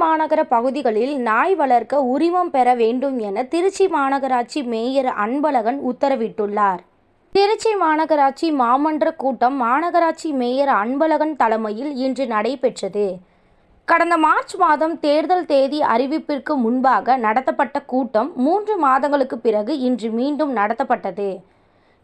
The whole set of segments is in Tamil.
மாநகர பகுதிகளில் நாய் வளர்க்க உரிமம் பெற வேண்டும் என திருச்சி மாநகராட்சி மேயர் அன்பழகன் உத்தரவிட்டுள்ளார். திருச்சி மாநகராட்சி மாமன்ற கூட்டம் மாநகராட்சி மேயர் அன்பழகன் தலைமையில் இன்று நடைபெற்றது. கடந்த மார்ச் மாதம் தேர்தல் தேதி அறிவிப்பிற்கு முன்பாக நடத்தப்பட்ட கூட்டம் 3 மாதங்களுக்கு பிறகு இன்று மீண்டும் நடத்தப்பட்டது.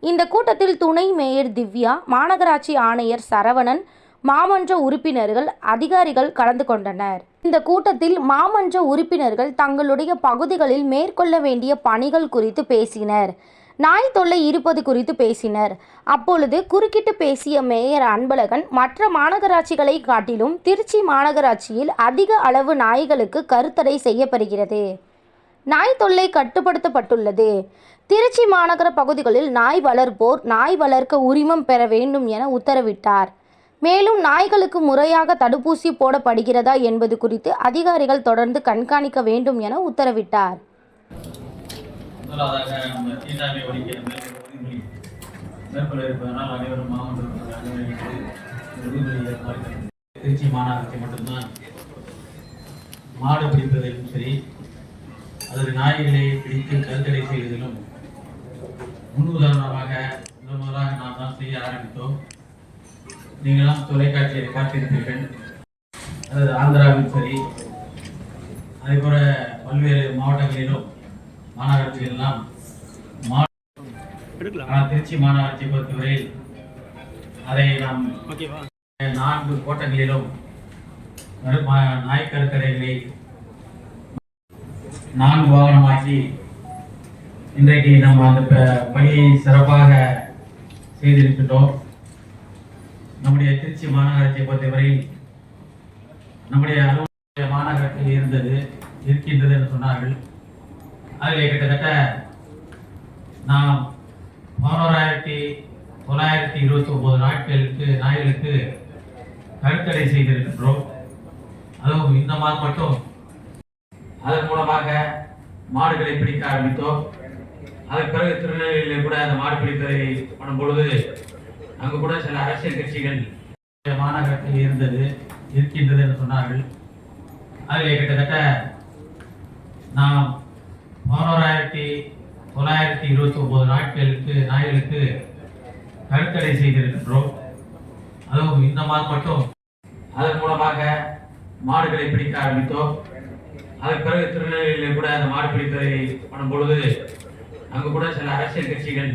இந்த கூட்டத்தில் துணை மேயர் திவ்யா, மாநகராட்சி ஆணையர் சரவணன், மாமன்ற உறுப்பினர்கள், அதிகாரிகள் கலந்து கொண்டனர். இந்த கூட்டத்தில் மாமன்ற உறுப்பினர்கள் தங்களுடைய பகுதிகளில் மேற்கொள்ள வேண்டிய பணிகள் குறித்து பேசினர். நாய் தொல்லை இருப்பது குறித்து பேசினர். அப்பொழுது குறுக்கிட்டு பேசிய மேயர் அன்பழகன், மற்ற மாநகராட்சிகளை காட்டிலும் திருச்சி மாநகராட்சியில் அதிக அளவு நாய்களுக்கு கருத்தடை செய்யப்படுகிறது. நாய் தொல்லை கட்டுப்படுத்தப்பட்டுள்ளது. திருச்சி மாநகர பகுதிகளில் நாய் வளர்ப்போர் நாய் வளர்க்க உரிமம் பெற வேண்டும் என உத்தரவிட்டார். மேலும் நாய்களுக்கு முறையாக தடுப்பூசி போடப்படுகிறதா என்பது குறித்து அதிகாரிகள் தொடர்ந்து கண்காணிக்க வேண்டும் என உத்தரவிட்டார். திருச்சி மாநகராட்சி மட்டும்தான் மாடு பிடிப்பதிலும் சரி, அல்லது நாய்களை பிடித்து கருத்தடை செய்வதிலும் முன்னுதாரணமாக முதலாக நாம் தான் செய்ய ஆரம்பித்தோம். நீங்களாம் தொலைக்காட்சியை பார்த்திருப்பீர்கள். அதாவது ஆந்திராவில் சரி, அதே போல பல்வேறு மாவட்டங்களிலும் மாநகராட்சிகளெல்லாம் திருச்சி மாநகராட்சியை பொறுத்தவரையில் அதை நாம் 4 கோட்டங்களிலும் நாய் கருத்தடைகளை 4 வாகனமாக்கி இன்றைக்கு நம்ம அந்த பணியை சிறப்பாக செய்திருக்கின்றோம். நம்முடைய திருச்சி மாநகராட்சியை பொறுத்தவரையில் நம்முடைய அலுவலக மாநகராட்சியில் இருக்கின்றது என்று சொன்னார்கள். அதில் கிட்டத்தட்ட நாம் 11,929 நாய்களுக்கு கருத்தடை செய்திருக்கின்றோம். அதுவும் இந்த மாதம் மட்டும் அதன் மூலமாக மாடுகளை பிடிக்க ஆரம்பித்தோம். அதற்கு பிறகு திருநெல்வேலியில் கூட அந்த மாடு பிடிப்பதை பண்ணும் பொழுது அங்கு கூட சில அரசியல் கட்சிகள் மாநகராட்சியில் இருக்கின்றது என்று சொன்னார்கள். அதில் கிட்டத்தட்ட நாம் 11,929 நாய்களுக்கு கருத்தடை செய்திருக்கின்றோம். அதுவும் இந்த மாதம் மட்டும் அதன் மூலமாக மாடுகளை பிடிக்க ஆரம்பித்தோம். அதற்கு பிறகு திருநெல்வேலியில் கூட அந்த மாடு பிடிப்பதை பண்ணும் பொழுது அங்கு கூட சில அரசியல் கட்சிகள்